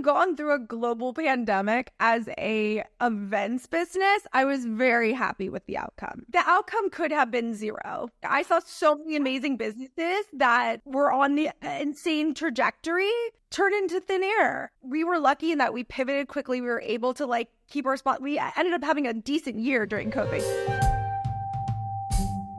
having gone through a global pandemic as a events business, I was very happy with the outcome. The outcome could have been zero. I saw so many amazing businesses that were on the insane trajectory turn into thin air. We were lucky in that we pivoted quickly. We were able to keep our spot. We ended up having a decent year during COVID.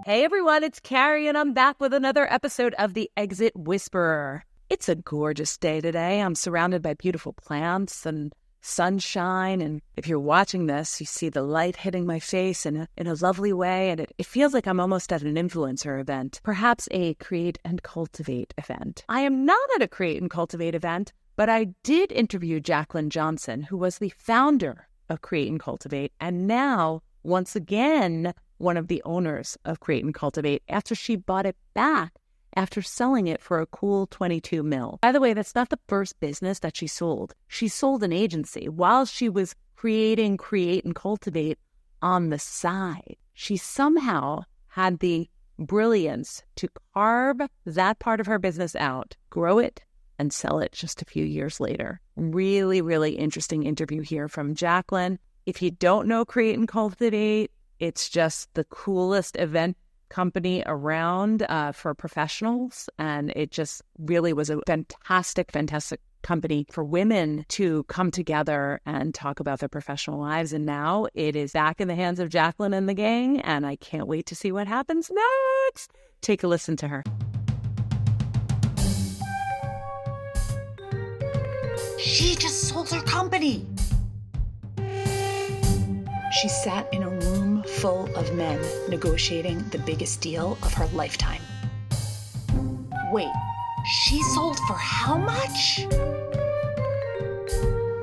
Hey everyone, it's Carrie and I'm back with another episode of The Exit Whisperer. It's a gorgeous day today. I'm surrounded by beautiful plants and sunshine. And if you're watching this, you see the light hitting my face in a lovely way. And it feels like I'm almost at an influencer event, perhaps a Create and Cultivate event. I am not at a Create and Cultivate event, but I did interview Jaclyn Johnson, who was the founder of Create and Cultivate, and now, once again, one of the owners of Create and Cultivate after she bought it back after selling it for a cool $22 million. By the way, that's not the first business that she sold. She sold an agency while she was creating Create and Cultivate on the side. She somehow had the brilliance to carve that part of her business out, grow it, and sell it just a few years later. Really, really interesting interview here from Jaclyn. If you don't know Create and Cultivate, it's just the coolest event company around for professionals. And it just really was a fantastic company for women to come together and talk about their professional lives. And now it is back in the hands of Jaclyn and the gang. And I can't wait to see what happens next. Take a listen to her. She just sold her company. She sat in a room full of men negotiating the biggest deal of her lifetime. Wait, she sold for how much?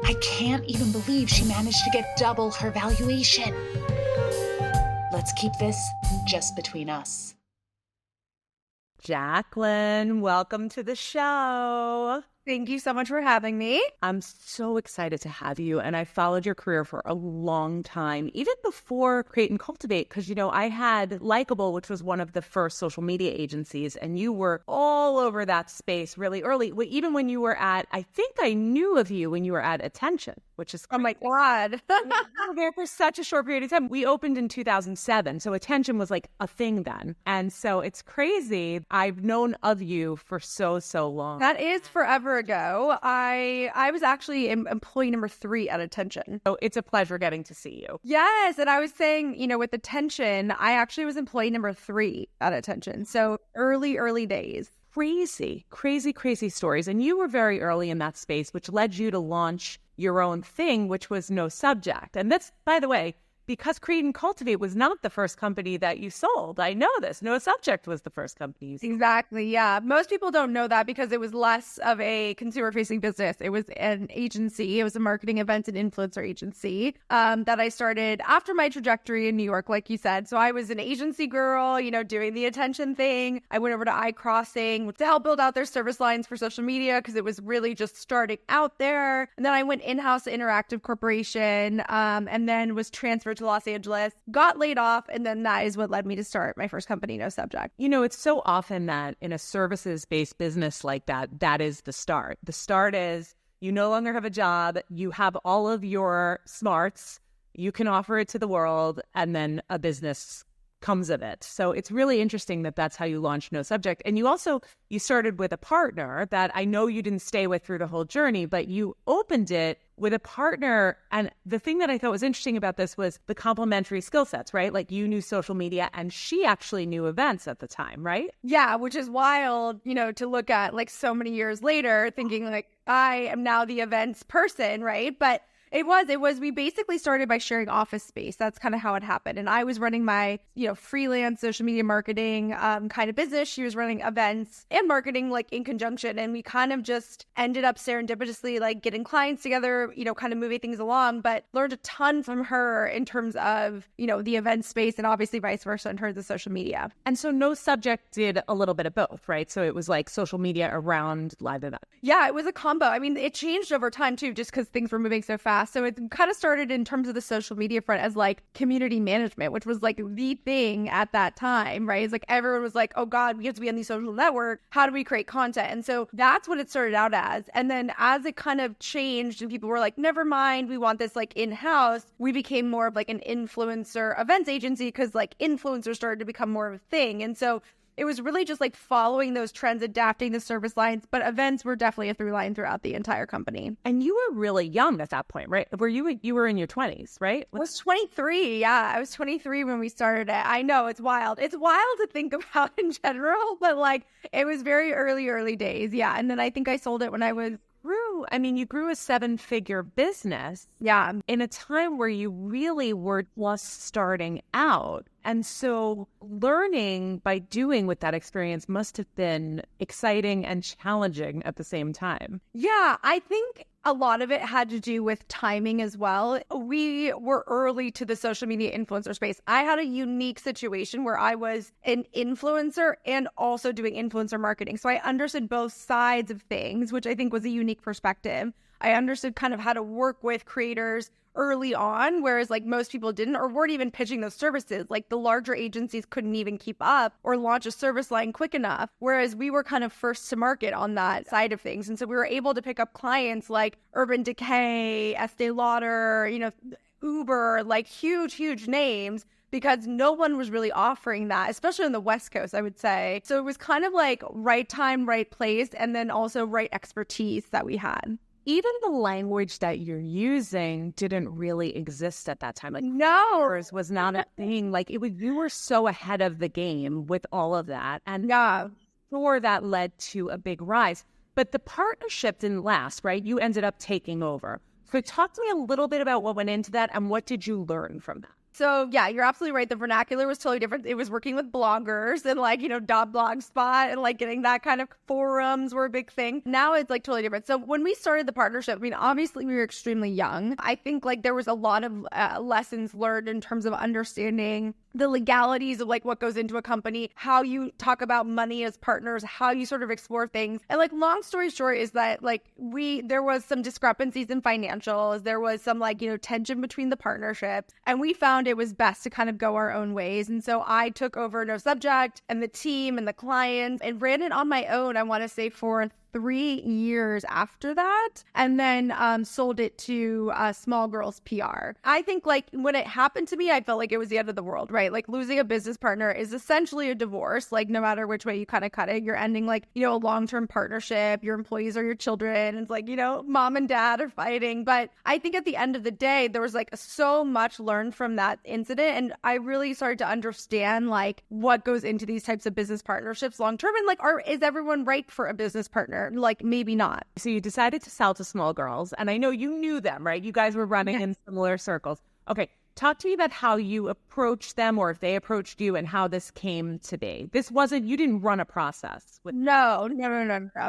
I can't even believe she managed to get double her valuation. Let's keep this just between us. Jaclyn, welcome to the show. Thank you so much for having me. I'm so excited to have you. And I followed your career for a long time, even before Create and Cultivate, because, I had Likeable, which was one of the first social media agencies, and you were all over that space really early. Even when you were I think I knew of you when you were at Attention, which is crazy. Oh my God. You were there for such a short period of time. We opened in 2007, so Attention was like a thing then. And so it's crazy. I've known of you for so long. That is forever ago. I was actually employee number 3 at Attention. So it's a pleasure getting to see you. Yes. And I was saying, with Attention, I actually was employee number 3 at Attention. So early days. Crazy stories. And you were very early in that space, which led you to launch your own thing, which was No Subject. And that's, by the way, because Create and Cultivate was not the first company that you sold. I know this. No Subject was the first company you sold. Exactly, yeah. Most people don't know that because it was less of a consumer-facing business. It was an agency. It was a marketing event and influencer agency that I started after my trajectory in New York, like you said. So I was an agency girl, doing the Attention thing. I went over to iCrossing to help build out their service lines for social media because it was really just starting out there. And then I went in-house to Interactive Corporation and then was transferred to Los Angeles, got laid off, and then that is what led me to start my first company, No Subject. It's so often that in a services-based business like that, that is the start. The start is you no longer have a job, you have all of your smarts, you can offer it to the world, and then a business comes of it. So it's really interesting that that's how you launched No Subject. And you started with a partner that I know you didn't stay with through the whole journey, but you opened it with a partner. And the thing that I thought was interesting about this was the complementary skill sets, right? Like you knew social media and she actually knew events at the time, right? Yeah, which is wild, to look at so many years later thinking I am now the events person, right? But It was, we basically started by sharing office space. That's kind of how it happened. And I was running my, freelance social media marketing kind of business. She was running events and marketing in conjunction. And we kind of just ended up serendipitously getting clients together, kind of moving things along, but learned a ton from her in terms of, the event space and obviously vice versa in terms of social media. And so No Subject did a little bit of both, right? So it was social media around live events. Yeah, it was a combo. I mean, it changed over time too, just because things were moving so fast. Yeah. So it kind of started in terms of the social media front as like community management, which was like the thing at that time, right? It's like everyone was like, oh God, we have to be on these social networks. How do we create content? And so that's what it started out as. And then as it kind of changed and people were like, never mind, we want this like in-house, we became more of like an influencer events agency because like influencers started to become more of a thing. And so it was really just like following those trends, adapting the service lines, but events were definitely a through line throughout the entire company. And you were really young at that point, right? You were in your 20s, right? I was 23. Yeah, I was 23 when we started it. I know, it's wild. It's wild to think about in general, but like it was very early days. Yeah. And then I think I sold it when I was you grew a 7-figure business. Yeah. In a time where you really were just starting out. And so learning by doing with that experience must have been exciting and challenging at the same time. Yeah, I think a lot of it had to do with timing as well. We were early to the social media influencer space. I had a unique situation where I was an influencer and also doing influencer marketing. So I understood both sides of things, which I think was a unique perspective. I understood kind of how to work with creators early on, whereas like most people didn't or weren't even pitching those services. Like the larger agencies couldn't even keep up or launch a service line quick enough, whereas we were kind of first to market on that side of things. And so we were able to pick up clients like Urban Decay, Estee Lauder, Uber, like huge names, because no one was really offering that, especially on the West Coast, I would say. So it was kind of like right time, right place, and then also right expertise that we had. Even the language that you're using didn't really exist at that time. Like, no, yours was not a thing. Like, you were so ahead of the game with all of that. And yeah, sure, that led to a big rise. But the partnership didn't last, right? You ended up taking over. So talk to me a little bit about what went into that and what did you learn from that? So yeah, you're absolutely right. The vernacular was totally different. It was working with bloggers and like, .blogspot and like getting that kind of forums were a big thing. Now it's like totally different. So when we started the partnership, obviously we were extremely young. I think like there was a lot of lessons learned in terms of understanding the legalities of like what goes into a company, how you talk about money as partners, how you sort of explore things. And like long story short is that like there was some discrepancies in financials. There was some like, tension between the partnership, and we found it was best to kind of go our own ways. And so I took over No Subject and the team and the clients and ran it on my own, I want to say for 3 years after that, and then sold it to Small Girls PR. I think like when it happened to me, I felt like it was the end of the world, right? Like losing a business partner is essentially a divorce. Like no matter which way you kind of cut it, you're ending like, a long-term partnership. Your employees are your children. It's like, mom and dad are fighting. But I think at the end of the day, there was like so much learned from that incident. And I really started to understand like what goes into these types of business partnerships long-term. And like, is everyone right for a business partner? Like maybe not. So you decided to sell to Small Girls, and I know you knew them, right? You guys were running in similar circles. Okay, talk to me about how you approached them, or if they approached you, and how this came to be. You didn't run a process with. No.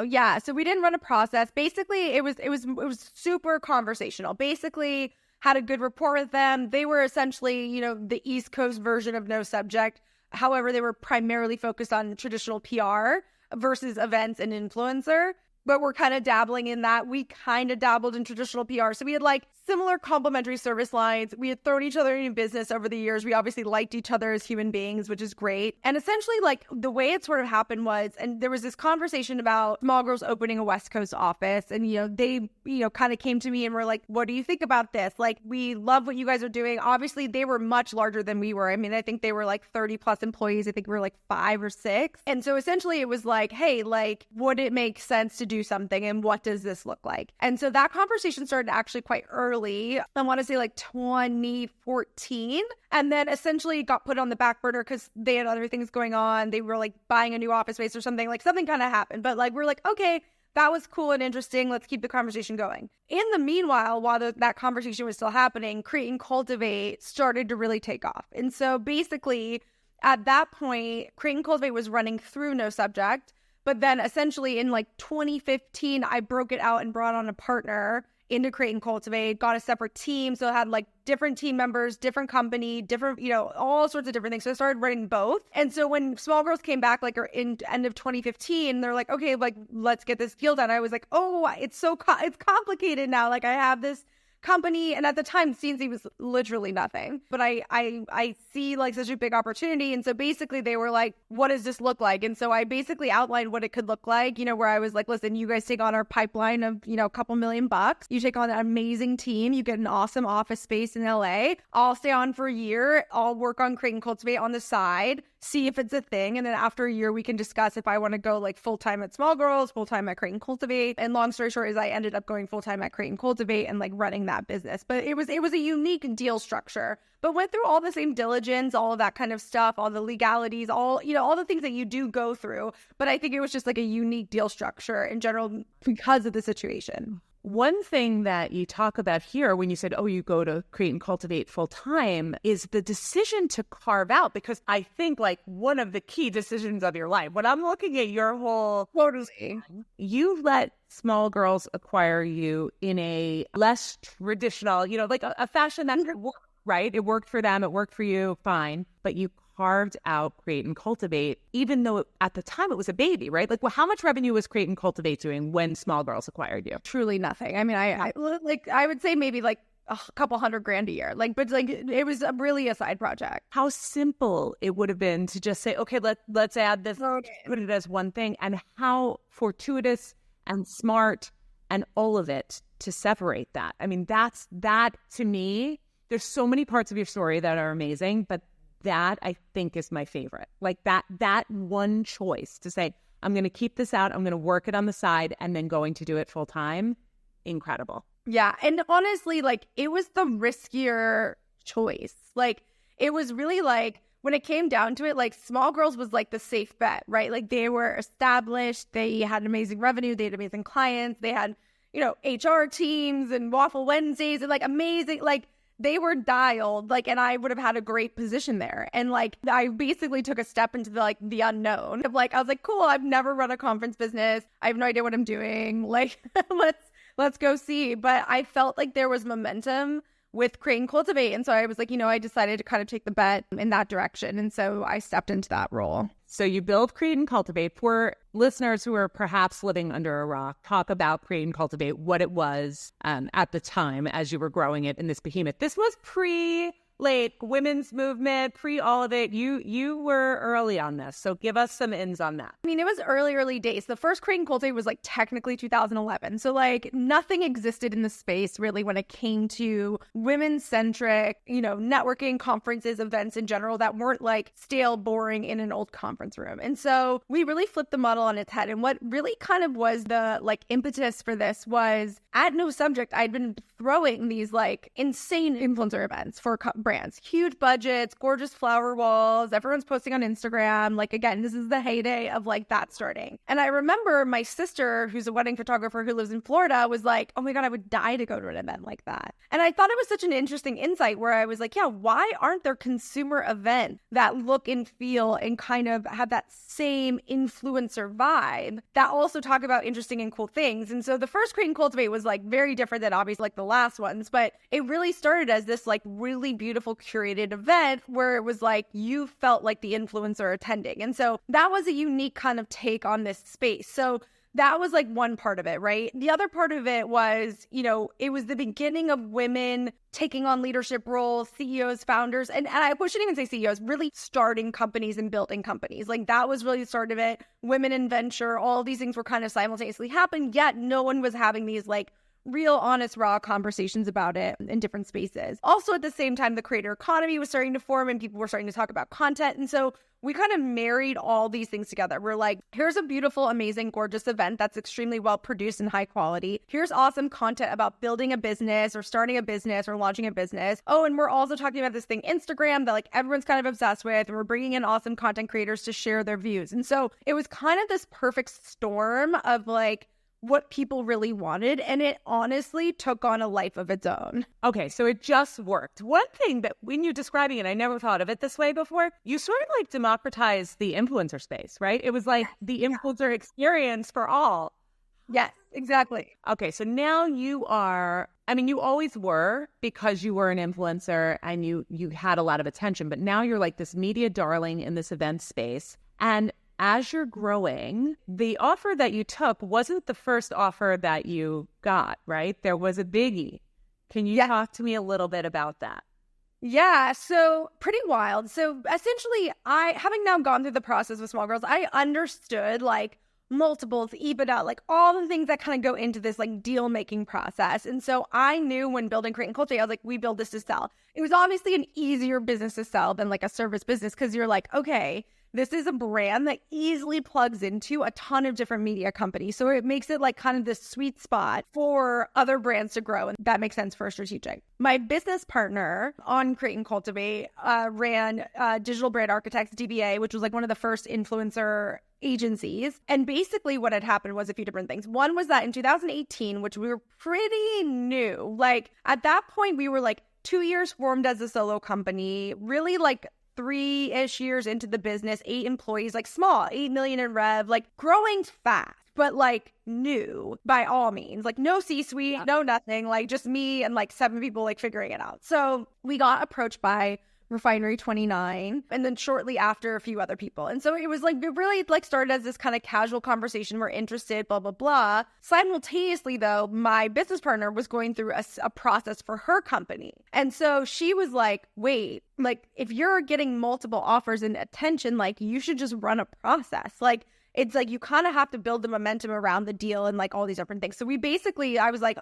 Yeah, so we didn't run a process. Basically, it was super conversational. Basically, had a good rapport with them. They were essentially, the East Coast version of No Subject. However, they were primarily focused on traditional PR versus events and influencer. But we're kind of dabbling in that. We kind of dabbled in traditional PR. So we had like similar complementary service lines. We had thrown each other into business over the years. We obviously liked each other as human beings, which is great. And essentially like the way it sort of happened was, and there was this conversation about Small Girls opening a West Coast office. And, they, kind of came to me and were like, what do you think about this? Like, we love what you guys are doing. Obviously, they were much larger than we were. I think they were like 30 plus employees. I think we were like 5 or 6. And so essentially it was like, hey, like, would it make sense to do something? And what does this look like? And so that conversation started actually quite early. I want to say like 2014. And then essentially got put on the back burner because they had other things going on. They were like buying a new office space or something. Like something kind of happened. But like, we're like, okay, that was cool and interesting. Let's keep the conversation going. In the meanwhile, while that conversation was still happening, Create and Cultivate started to really take off. And so basically at that point, Create and Cultivate was running through No Subject. But then essentially in like 2015, I broke it out and brought on a partner into Create and Cultivate, got a separate team. So it had like different team members, different company, different, all sorts of different things. So I started running both. And so when Small Girls came back, like in end of 2015, they're like, okay, like let's get this deal done. I was like, oh, it's complicated now. Like I have this company. And at the time, CNC was literally nothing. But I see like such a big opportunity. And so basically they were like, what does this look like? And so I basically outlined what it could look like, you know, where I was like, listen, you guys take on our pipeline of, you know, a couple $1 million. You take on an amazing team. You get an awesome office space in LA. I'll stay on for a year. I'll work on Create and Cultivate on the side, see if it's a thing. And then after a year, we can discuss if I want to go like full-time at Small Girls, full-time at Create and Cultivate. And long story short is I ended up going full-time at Create and Cultivate and like running that business. But it was a unique deal structure, but went through all the same diligence, all of that kind of stuff, all the legalities, all, you know, all the things that you do go through. But I think it was just like a unique deal structure in general because of the situation. One thing that you talk about here when you said, oh, you go to Create and Cultivate full time is the decision to carve out, because I think like one of the key decisions of your life, when I'm looking at your whole, you let Small Girls acquire you in a less traditional, you know, like a fashion that could work, right? It worked for them. It worked for you. Fine. But you carved out Create and Cultivate, even though at the time it was a baby, right? Like, well, how much revenue was Create and Cultivate doing when Small Girls acquired you? Truly nothing. I mean, I would say maybe like a couple $100,000 a year. Like, but like it was really a side project. How simple it would have been to just say, okay, let's add this, put it as one thing, and how fortuitous and smart and all of it to separate that. I mean, that to me, there's so many parts of your story that are amazing, but that I think is my favorite. Like that one choice to say, I'm going to keep this out, I'm going to work it on the side, and then going to do it full time. Incredible. Yeah. And honestly, like it was the riskier choice. Like it was really like, when it came down to it, like Small Girls was like the safe bet, right? Like they were established, they had amazing revenue, they had amazing clients, they had, you know, HR teams and Waffle Wednesdays and like amazing, like they were dialed, like, and I would have had a great position there. And like, I basically took a step into the unknown of like, I was like, cool, I've never run a conference business. I have no idea what I'm doing. Like, let's go see. But I felt like there was momentum with Create and Cultivate. And so I was like, you know, I decided to kind of take the bet in that direction. And so I stepped into that role. So you build Create and Cultivate. For listeners who are perhaps living under a rock, talk about Create and Cultivate, what it was at the time as you were growing it in this behemoth. This was pre-late women's movement, pre all of it. You were early on this. So give us some ins on that. I mean, it was early days. The first Create and Cultivate was like technically 2011. So like nothing existed in the space really when it came to women-centric, you know, networking, conferences, events in general that weren't like stale, boring in an old conference room. And so we really flipped the model on its head. And what really kind of was the like impetus for this was at No Subject, I'd been throwing these like insane influencer events for brands, huge budgets, gorgeous flower walls, everyone's posting on Instagram. Like, again, this is the heyday of like that starting. And I remember my sister, who's a wedding photographer who lives in Florida, was like, oh my God, I would die to go to an event like that. And I thought it was such an interesting insight where I was like, yeah, why aren't there consumer events that look and feel and kind of have that same influencer vibe that also talk about interesting and cool things? And so the first Create and Cultivate was like very different than obviously like the last ones, but it really started as this like really beautiful curated event where it was like you felt like the influencer attending. And so that was a unique kind of take on this space. So that was like one part of it, right? The other part of it was, you know, it was the beginning of women taking on leadership roles, CEOs, founders, and I shouldn't even say CEOs, really starting companies and building companies. Like that was really the start of it. Women in venture, all these things were kind of simultaneously happening, yet no one was having these like real, honest, raw conversations about it in different spaces. Also, at the same time, the creator economy was starting to form and people were starting to talk about content. And so we kind of married all these things together. We're like, here's a beautiful, amazing, gorgeous event that's extremely well produced and high quality. Here's awesome content about building a business or starting a business or launching a business. Oh, and we're also talking about this thing, Instagram, that like everyone's kind of obsessed with. And we're bringing in awesome content creators to share their views. And so it was kind of this perfect storm of like, what people really wanted, and it honestly took on a life of its own. Okay, so it just worked. One thing that when you're describing it, I never thought of it this way before, you sort of like democratized the influencer space, right? It was like the influencer experience for all. Yes, exactly. Okay, so now you are, I mean, you always were because you were an influencer and you had a lot of attention, but now you're like this media darling in this event space. And as you're growing, the offer that you took wasn't the first offer that you got, right? There was a biggie Can you talk to me a little bit about that? Yeah, so pretty wild. So essentially, having now gone through the process with Small Girls, I understood like multiples, EBITDA, like all the things that kind of go into this like deal making process. And so I knew when building Create and Cultivate, I was like, we build this to sell. It was obviously an easier business to sell than like a service business because you're like, okay, this is a brand that easily plugs into a ton of different media companies. So it makes it like kind of this sweet spot for other brands to grow. And that makes sense for a strategic. My business partner on Create and Cultivate ran Digital Brand Architects, DBA, which was like one of the first influencer agencies. And basically what had happened was a few different things. One was that in 2018, which we were pretty new, like at that point, we were like 2 years formed as a solo company, really like 3-ish years into the business, 8 employees, like small, 8 million in rev, like growing fast, but like new by all means, like no C-suite, no nothing, like just me and like 7 people like figuring it out. So we got approached by Refinery 29 and then shortly after a few other people. And so it was like, it really like started as this kind of casual conversation. We're interested, blah, blah, blah. Simultaneously though, my business partner was going through a process for her company. And so she was like, wait, like if you're getting multiple offers and attention, like you should just run a process. Like it's like you kind of have to build the momentum around the deal and like all these different things. So we basically, I was like,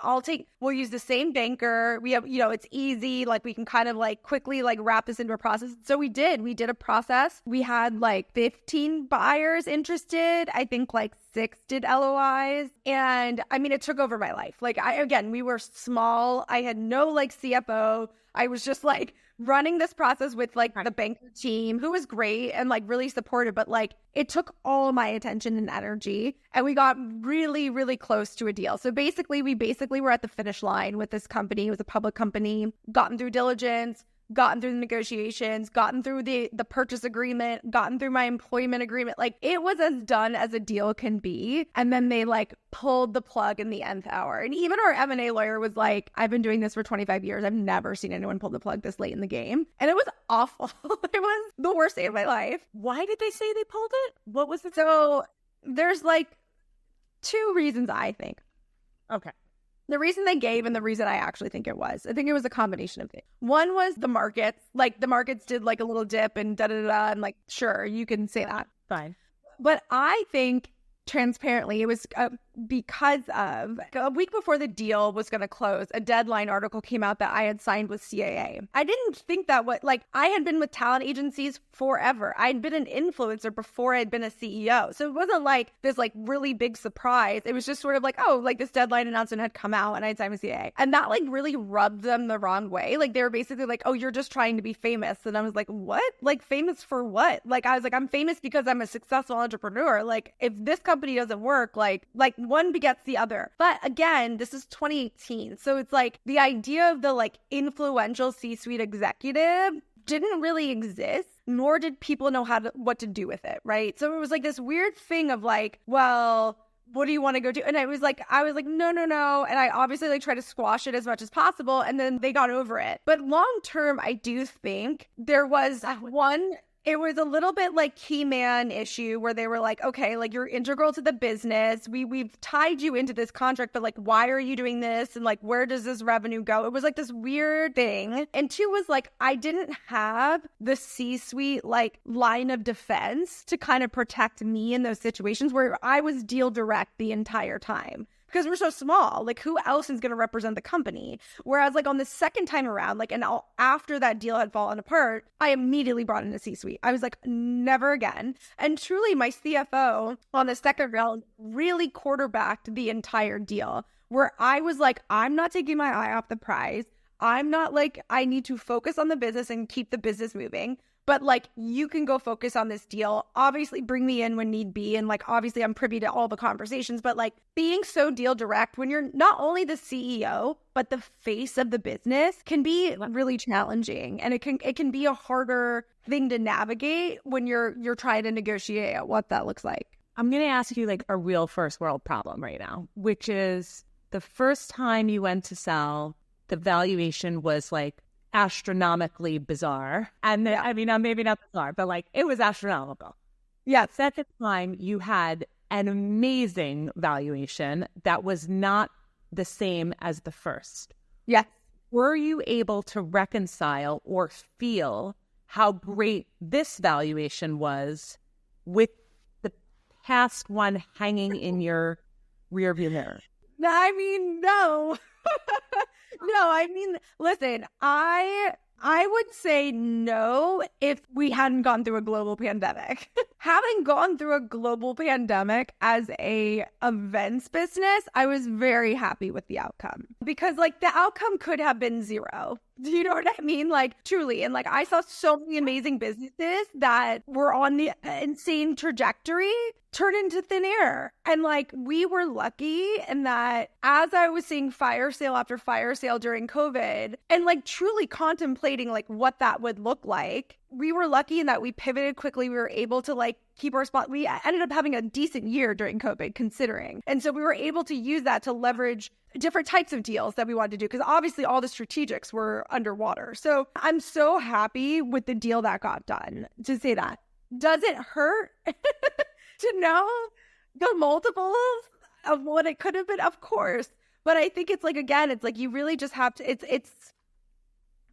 we'll use the same banker. We have, it's easy. Like we can kind of like quickly like wrap this into a process. So we did a process. We had like 15 buyers interested. I think like 6 did LOIs. And I mean, it took over my life. Like we were small. I had no like CFO. I was just like running this process with like the banker team who was great and like really supportive, but like it took all my attention and energy and we got really, really close to a deal. So basically, we were at the finish line with this company. It was a public company, gotten through diligence, gotten through the negotiations, gotten through the purchase agreement, gotten through my employment agreement. Like it was as done as a deal can be. And then they like pulled the plug in the nth hour. And even our M&A lawyer was like, I've been doing this for 25 years. I've never seen anyone pull the plug this late in the game. And it was awful. It was the worst day of my life. Why did they say they pulled it? What was it? So there's like 2 reasons I think. Okay. The reason they gave and the reason I actually think it was a combination of things. One was the markets. Like the markets did like a little dip and da-da-da-da. And like, sure, you can say that. Fine. But I think transparently, it was because of a week before the deal was going to close, a deadline article came out that I had signed with CAA. I didn't think that I had been with talent agencies forever. I'd been an influencer before I'd been a CEO. So it wasn't like this like really big surprise. It was just sort of like, oh, like this deadline announcement had come out and I'd signed with CAA. And that like really rubbed them the wrong way. Like they were basically like, oh, you're just trying to be famous. And I was like, what? Like famous for what? Like I was like, I'm famous because I'm a successful entrepreneur. Like if this company doesn't work, like one begets the other. But again, this is 2018. So it's like the idea of the like influential C-suite executive didn't really exist, nor did people know what to do with it, right? So it was like this weird thing of like, well, what do you want to go do? And I was like, no. And I obviously like try to squash it as much as possible. And then they got over it. But long term, I do think there was it was a little bit like key man issue where they were like, okay, like you're integral to the business. We've tied you into this contract, but like, why are you doing this? And like, where does this revenue go? It was like this weird thing. And 2 was like, I didn't have the C-suite like line of defense to kind of protect me in those situations where I was deal direct the entire time. Because we're so small, like who else is going to represent the company? Whereas like on the second time around, like after that deal had fallen apart, I immediately brought in a C-suite. I was like, never again. And truly my CFO on the second round really quarterbacked the entire deal where I was like, I'm not taking my eye off the prize. I'm not like, I need to focus on the business and keep the business moving. But like, you can go focus on this deal. Obviously, bring me in when need be. And like, obviously, I'm privy to all the conversations. But like, being so deal direct when you're not only the CEO, but the face of the business can be really challenging. And it can be a harder thing to navigate when you're trying to negotiate what that looks like. I'm going to ask you like a real first world problem right now, which is the first time you went to sell, the valuation was like astronomically bizarre. And then, I mean, maybe not bizarre, but like it was astronomical. Yeah. Second time you had an amazing valuation that was not the same as the first. Yes. were you able to reconcile or feel how great this valuation was with the past one hanging in your rearview mirror? I mean, no. No, I mean, listen, I would say no if we hadn't gone through a global pandemic. Having gone through a global pandemic as a events business, I was very happy with the outcome because like the outcome could have been zero. Do you know what I mean? Like truly. And like I saw so many amazing businesses that were on the insane trajectory turn into thin air. And like we were lucky in that as I was seeing fire sale after fire sale during COVID and like truly contemplating like what that would look like, we were lucky in that we pivoted quickly. We were able to like keep our spot. We ended up having a decent year during COVID considering. And so we were able to use that to leverage different types of deals that we wanted to do because obviously all the strategics were underwater. So I'm so happy with the deal that got done to say that. Does it hurt to know the multiples of what it could have been? Of course. But I think it's like, again, it's like you really just have to, it's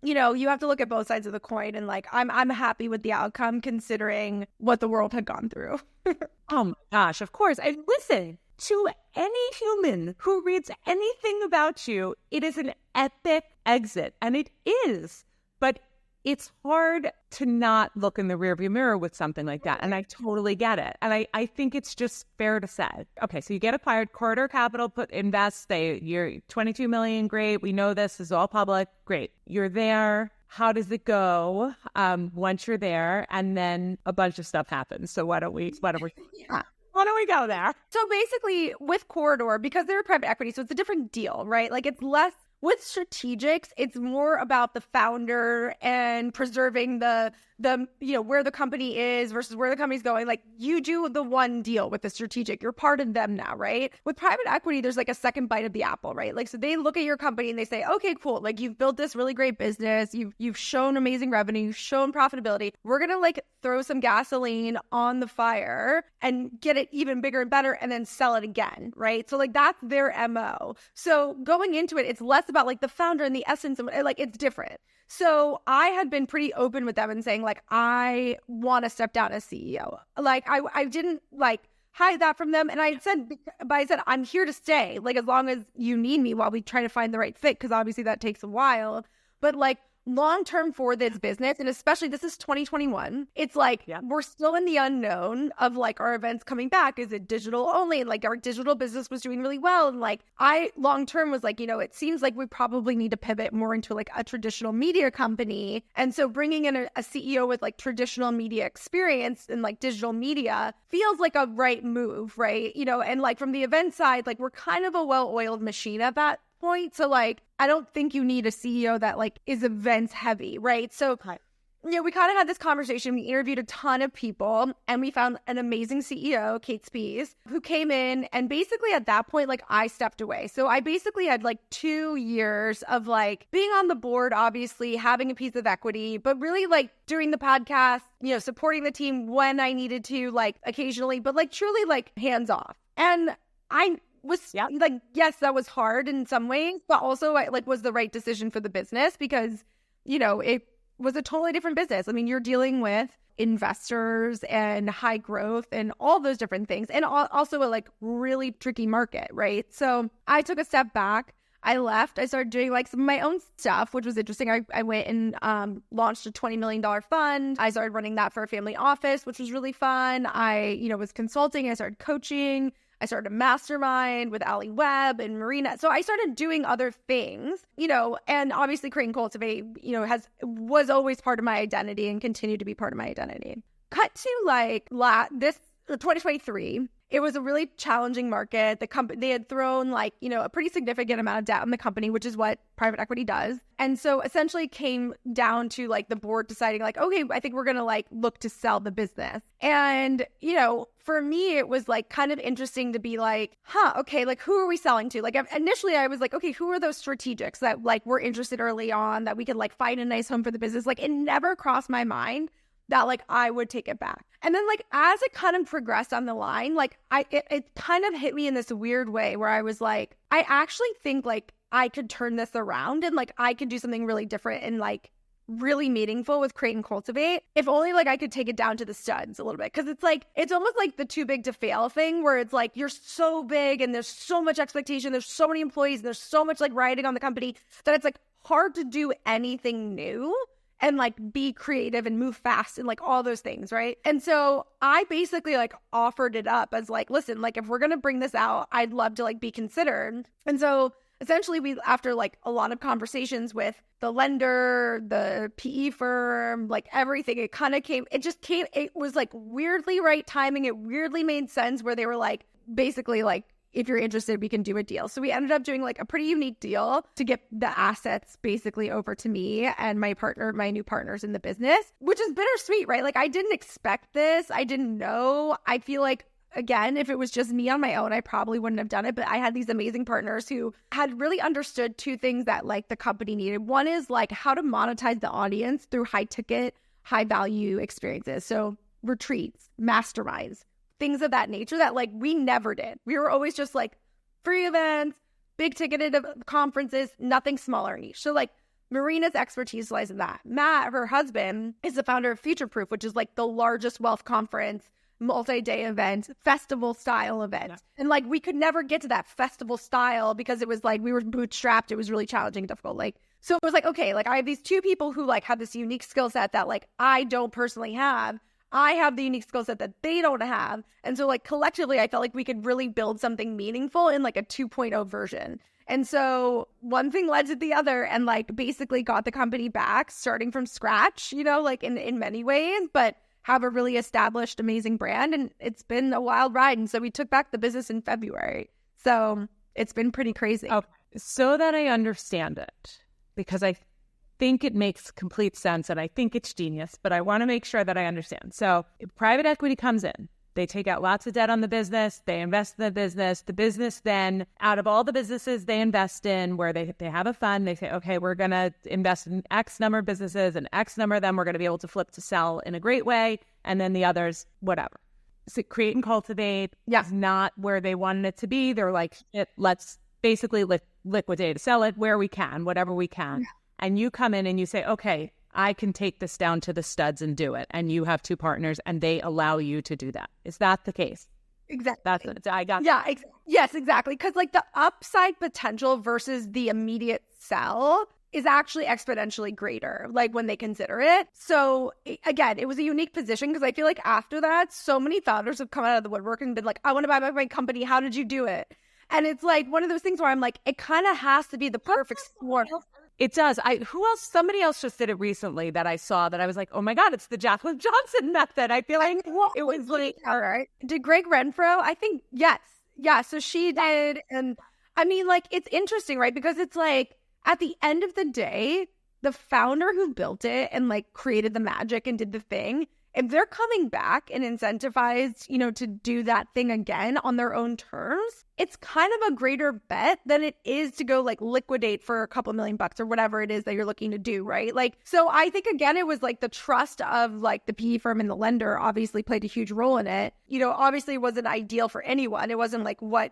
you know, you have to look at both sides of the coin and like, I'm happy with the outcome considering what the world had gone through. Oh my gosh, of course. And listen, to any human who reads anything about you, it is an epic exit. And it is. But it's hard to not look in the rearview mirror with something like that. And I totally get it. And I think it's just fair to say. Okay, so you get acquired, Corridor Capital invests, you're $22 million, great. We know this is all public, great. You're there. How does it go once you're there? And then a bunch of stuff happens. So why don't we go there? So basically with Corridor, because they're private equity, so it's a different deal, right? Like it's less with strategics, it's more about the founder and preserving the you know where the company is versus where the company's going. Like you do the one deal with the strategic, you're part of them now, right? With private equity, there's like a second bite of the apple, right? Like so they look at your company and they say, okay, cool, like you've built this really great business, you've shown amazing revenue, you've shown profitability. We're gonna like throw some gasoline on the fire and get it even bigger and better, and then sell it again, right? So like that's their MO. So going into it, it's less about like the founder and the essence of like it's different. So I had been pretty open with them and saying like, I want to step down as CEO. Like I didn't like hide that from them. And I said, I'm here to stay, like as long as you need me while we try to find the right fit. Cause obviously that takes a while, but like long-term for this business, and especially this is 2021, it's like we're still in the unknown of like our events coming back. Is it digital only? And like our digital business was doing really well. And like I long-term was like, you know, it seems like we probably need to pivot more into like a traditional media company. And so bringing in a CEO with like traditional media experience and like digital media feels like a right move, right? You know, and like from the event side, like we're kind of a well-oiled machine at that point. So like, I don't think you need a CEO that like is events heavy, right? So, you know, we kind of had this conversation. We interviewed a ton of people and we found an amazing CEO, Kate Spies, who came in. And basically at that point, like I stepped away. So I basically had like 2 years of like being on the board, obviously having a piece of equity, but really like doing the podcast, you know, supporting the team when I needed to, like occasionally, but like truly like hands off. And I was like, yes, that was hard in some ways, but also I, like was the right decision for the business because, you know, it was a totally different business. I mean, you're dealing with investors and high growth and all those different things. And also a like really tricky market, right? So I took a step back. I left. I started doing like some of my own stuff, which was interesting. I went and launched a $20 million fund. I started running that for a family office, which was really fun. I, you know, was consulting. I started coaching. I started a mastermind with Ali Webb and Marina. So I started doing other things, you know, and obviously creating Cultivate, you know, was always part of my identity and continued to be part of my identity. Cut to like this 2023. It was a really challenging market. The company, they had thrown like, you know, a pretty significant amount of debt on the company, which is what private equity does. And so essentially came down to like the board deciding like, okay, I think we're going to like look to sell the business. And, you know, for me, it was like kind of interesting to be like, okay, like who are we selling to? Like initially I was like, okay, who are those strategics that like were interested early on that we could like find a nice home for the business? Like it never crossed my mind that like I would take it back. And then like as it kind of progressed on the line, like it kind of hit me in this weird way where I was like, I actually think like I could turn this around and like I could do something really different and like really meaningful with Create and Cultivate. If only like I could take it down to the studs a little bit. Cause it's like, it's almost like the too big to fail thing where it's like, you're so big and there's so much expectation. There's so many employees and there's so much like riding on the company that it's like hard to do anything new and like be creative and move fast and like all those things, right? And so I basically like offered it up as like, listen, like if we're going to bring this out, I'd love to like be considered. And so essentially we, after like a lot of conversations with the lender, the PE firm, like everything, it was like weirdly right timing. It weirdly made sense where they were like, basically like, if you're interested, we can do a deal. So we ended up doing like a pretty unique deal to get the assets basically over to me and my new partners in the business, which is bittersweet, right? Like I didn't expect this. I didn't know. I feel like, again, if it was just me on my own, I probably wouldn't have done it. But I had these amazing partners who had really understood two things that like the company needed. One is like how to monetize the audience through high ticket, high value experiences. So retreats, masterminds, things of that nature that like we never did. We were always just like free events, big ticketed conferences, nothing smaller niche. So like Marina's expertise lies in that. Matt, her husband, is the founder of Future Proof, which is like the largest wealth conference, multi-day event, festival style event. Yeah. And like we could never get to that festival style because it was like we were bootstrapped. It was really challenging and difficult. Like, so it was like, okay, like I have these two people who like have this unique skill set that like I don't personally have. I have the unique skill set that they don't have. And so like collectively, I felt like we could really build something meaningful in like a 2.0 version. And so one thing led to the other and like basically got the company back starting from scratch, you know, like in many ways, but have a really established, amazing brand. And it's been a wild ride. And so we took back the business in February. So it's been pretty crazy. Okay. So that I understand it, because I think it makes complete sense and I think it's genius, but I want to make sure that I understand. So if private equity comes in, they take out lots of debt on the business, they invest in the business then, out of all the businesses they invest in where they have a fund, they say, okay, we're going to invest in X number of businesses and X number of them we're going to be able to flip to sell in a great way, and then the others, whatever. So Create and Cultivate is not where they wanted it to be. They're like, let's basically liquidate, sell it where we can, whatever we can. Yeah. And you come in and you say, okay, I can take this down to the studs and do it. And you have two partners and they allow you to do that. Is that the case? Exactly. That's it. I got Yeah. Yes, exactly. Because like the upside potential versus the immediate sell is actually exponentially greater, like when they consider it. So again, it was a unique position because I feel like after that, so many founders have come out of the woodwork and been like, I want to buy my company. How did you do it? And it's like one of those things where I'm like, it kind of has to be the perfect storm. It does. Who else? Somebody else just did it recently that I saw that I was like, oh my God, it's the Jaclyn Johnson method. I feel like it was like, all right. Did Greg Renfro? I think, yes. Yeah. So she did. And I mean, like, it's interesting, right? Because it's like, at the end of the day, the founder who built it and like created the magic and did the thing, if they're coming back and incentivized, you know, to do that thing again on their own terms, it's kind of a greater bet than it is to go like liquidate for a couple $1,000,000 or whatever it is that you're looking to do, right? Like, so I think again, it was like the trust of like the PE firm and the lender obviously played a huge role in it. You know, obviously it wasn't ideal for anyone. It wasn't like what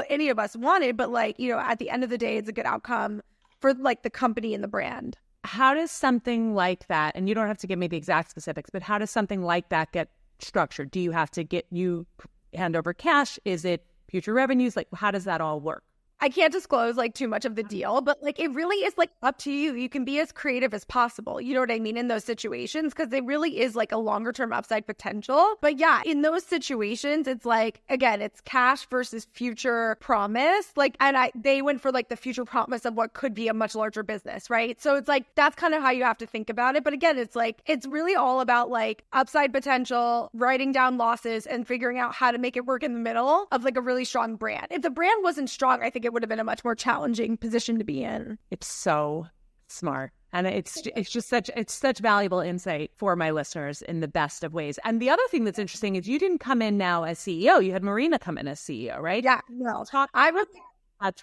any of us wanted, but like, you know, at the end of the day, it's a good outcome for like the company and the brand. How does something like that, and you don't have to give me the exact specifics, but how does something like that get structured? Do you have to hand over cash? Is it future revenues? Like, how does that all work? I can't disclose like too much of the deal, but like it really is like up to you. You can be as creative as possible. You know what I mean? In those situations, because it really is like a longer term upside potential. But yeah, in those situations, it's like, again, it's cash versus future promise. Like, and they went for like the future promise of what could be a much larger business, right? So it's like, that's kind of how you have to think about it. But again, it's like, it's really all about like upside potential, writing down losses and figuring out how to make it work in the middle of like a really strong brand. If the brand wasn't strong, I think it would have been a much more challenging position to be in. It's so smart. And it's just such valuable insight for my listeners in the best of ways. And the other thing that's interesting is you didn't come in now as CEO. You had Marina come in as CEO, right? Yeah. No.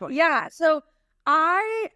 Yeah. So I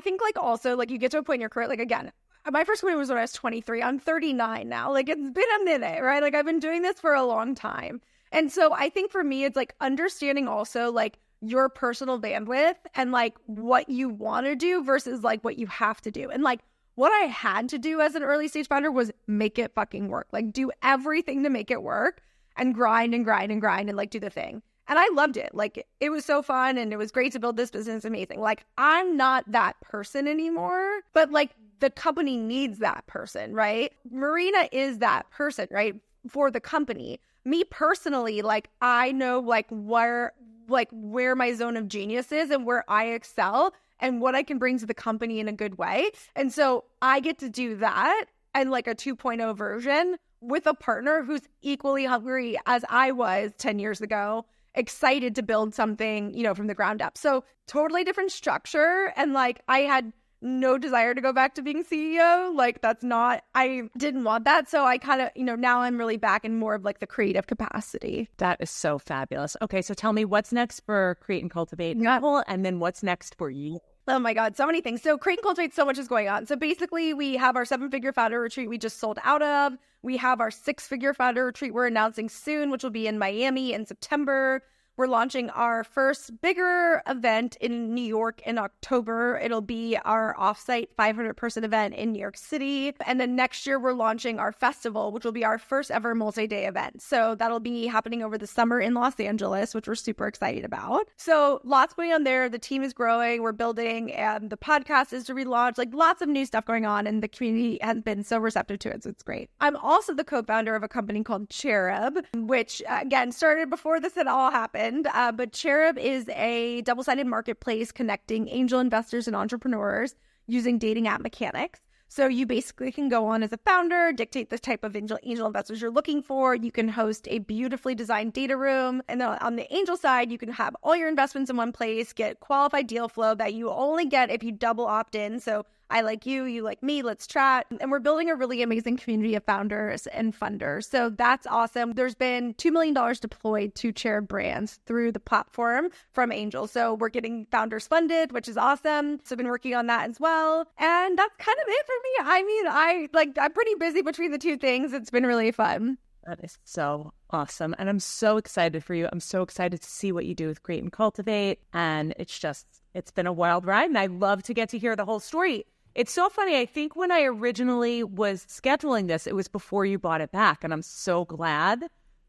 think like also like you get to a point in your career, like again, my first company was when I was 23. I'm 39 now. Like it's been a minute, right? Like I've been doing this for a long time. And so I think for me, it's like understanding also like your personal bandwidth and like what you want to do versus like what you have to do. And like what I had to do as an early stage founder was make it fucking work. Like do everything to make it work and grind and grind and grind and like do the thing. And I loved it. Like it was so fun and it was great to build this business. Amazing. Like I'm not that person anymore, but like the company needs that person, right? Marina is that person, right? For the company. Me personally, like I know like where my zone of genius is and where I excel and what I can bring to the company in a good way. And so I get to do that and like a 2.0 version with a partner who's equally hungry as I was 10 years ago, excited to build something, you know, from the ground up. So totally different structure. And like I had no desire to go back to being CEO. Like I didn't want that. So I kind of, you know, now I'm really back in more of like the creative capacity. That is so fabulous. Okay, so tell me what's next for Create and Cultivate, and then what's next for you? Oh my God, so many things. So Create and Cultivate, so much is going on. So basically we have our 7-figure founder retreat we just sold out of. We have our 6-figure founder retreat we're announcing soon, which will be in Miami in September. We're launching our first bigger event in New York in October. It'll be our offsite 500-person event in New York City. And then next year, we're launching our festival, which will be our first ever multi-day event. So that'll be happening over the summer in Los Angeles, which we're super excited about. So lots going on there. The team is growing. We're building, and the podcast is to relaunch. Like lots of new stuff going on, and the community has been so receptive to it. So it's great. I'm also the co-founder of a company called Cherub, which again started before this had all happened. But Cherub is a double-sided marketplace connecting angel investors and entrepreneurs using dating app mechanics. So you basically can go on as a founder, dictate the type of angel investors you're looking for. You can host a beautifully designed data room. And then on the angel side, you can have all your investments in one place, get qualified deal flow that you only get if you double opt in. So I like you, you like me, let's chat. And we're building a really amazing community of founders and funders. So that's awesome. There's been $2 million deployed to Cherub brands through the platform from angels. So we're getting founders funded, which is awesome. So I've been working on that as well. And that's kind of it for me. I mean, I'm pretty busy between the two things. It's been really fun. That is so awesome. And I'm so excited for you. I'm so excited to see what you do with Create and Cultivate. And it's been a wild ride. And I love to get to hear the whole story. It's so funny. I think when I originally was scheduling this, it was before you bought it back. And I'm so glad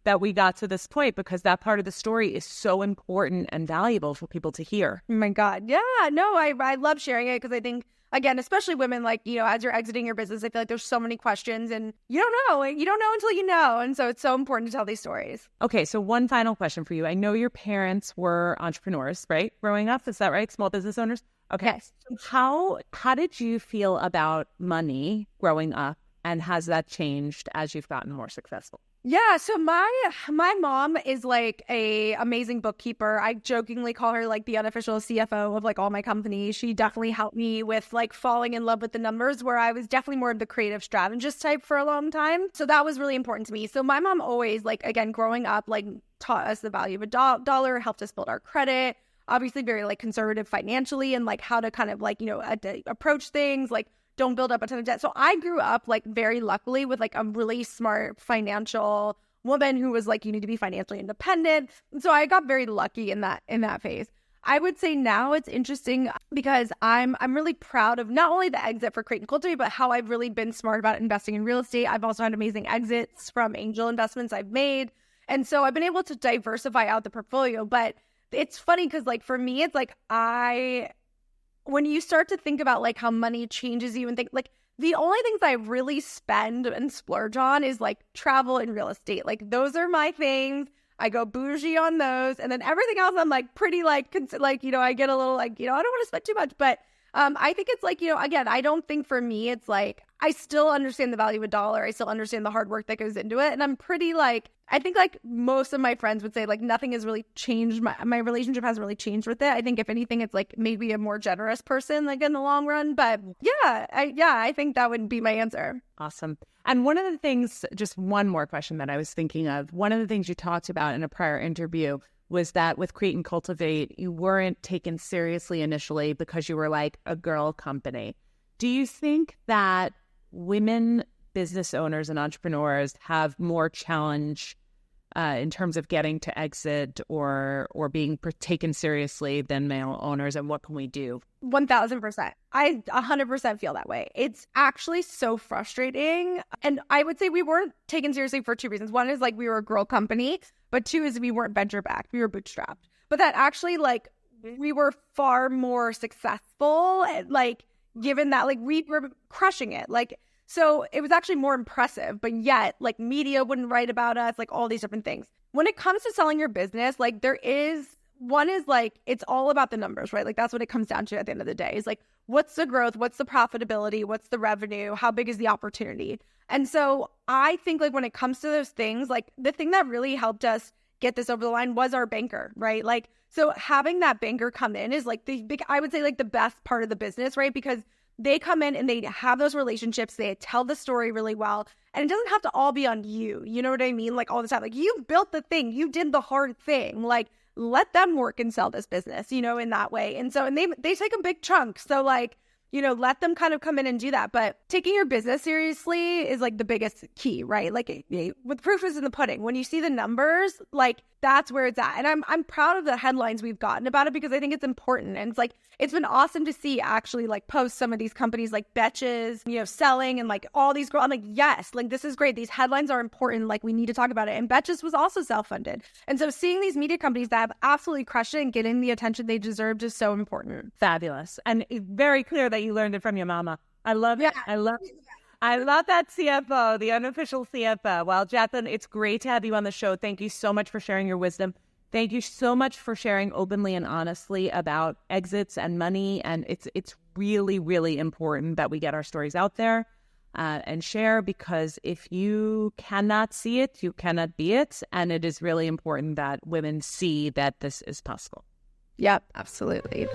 that we got to this point because that part of the story is so important and valuable for people to hear. Oh my God. Yeah, no, I love sharing it because I think, again, especially women, like, you know, as you're exiting your business, I feel like there's so many questions and you don't know until you know. And so it's so important to tell these stories. Okay. So one final question for you. I know your parents were entrepreneurs, right? Growing up. Is that right? Small business owners? Okay. Yes. So how did you feel about money growing up, and has that changed as you've gotten more successful? Yeah, so my mom is like a amazing bookkeeper. I jokingly call her like the unofficial CFO of like all my companies. She definitely helped me with like falling in love with the numbers, where I was definitely more of the creative strategist type for a long time. So that was really important to me. So my mom always, like, again, growing up, like taught us the value of a dollar, helped us build our credit. Obviously very like conservative financially and like how to kind of like, you know, approach things, like don't build up a ton of debt. So I grew up like very luckily with like a really smart financial woman who was like, you need to be financially independent. And so I got very lucky in that phase. I would say now it's interesting because I'm really proud of not only the exit for Create and Cultivate, but how I've really been smart about investing in real estate. I've also had amazing exits from angel investments I've made. And so I've been able to diversify out the portfolio. But it's funny because like for me, it's like when you start to think about like how money changes you and think like the only things I really spend and splurge on is like travel and real estate. Like those are my things. I go bougie on those. And then everything else I'm like pretty like, you know, I get a little like, you know, I don't want to spend too much. But I think it's like, you know, again, I don't think for me, it's like, I still understand the value of a dollar. I still understand the hard work that goes into it. And I'm pretty like, I think like most of my friends would say like nothing has really changed. My relationship hasn't really changed with it. I think if anything, it's like maybe a more generous person like in the long run. But I think that would be my answer. Awesome. And one of the things, just one more question that I was thinking of, one of the things you talked about in a prior interview was that with Create and Cultivate, you weren't taken seriously initially because you were like a girl company. Do you think that women business owners and entrepreneurs have more challenge in terms of getting to exit or being taken seriously than male owners, and what can we do? 1000%. I 100% feel that way. It's actually so frustrating. And I would say we weren't taken seriously for two reasons. One is like we were a girl company, but two is we weren't venture backed. We were bootstrapped. But that actually like we were far more successful, like given that like we were crushing it. Like, so it was actually more impressive, but yet like media wouldn't write about us, like all these different things. When it comes to selling your business, like one is like, it's all about the numbers, right? Like that's what it comes down to at the end of the day is like, what's the growth? What's the profitability? What's the revenue? How big is the opportunity? And so I think like when it comes to those things, like the thing that really helped us get this over the line was our banker, right? Like, so having that banker come in is like I would say like the best part of the business, right? Because they come in and they have those relationships, they tell the story really well, and it doesn't have to all be on you. You know what I mean? Like all the time, like you built the thing, you did the hard thing, like let them work and sell this business, you know, in that way. And so, and they take a big chunk. So like, you know, let them kind of come in and do that. But taking your business seriously is like the biggest key, right? Like with proof is in the pudding. When you see the numbers, like that's where it's at. And I'm proud of the headlines we've gotten about it because I think it's important. And it's like, it's been awesome to see actually like post some of these companies like Betches, you know, selling and like all these girls. I'm like, yes, like this is great. These headlines are important. Like we need to talk about it. And Betches was also self-funded. And so seeing these media companies that have absolutely crushed it and getting the attention they deserved is so important. Fabulous. And very clear that you learned it from your mama. I love it. I love that CFO, the unofficial CFO. Well, Jaclyn, it's great to have you on the show. Thank you so much for sharing your wisdom. Thank you so much for sharing openly and honestly about exits and money. And it's really, really important that we get our stories out there and share, because if you cannot see it, you cannot be it. And it is really important that women see that this is possible. Yep, absolutely.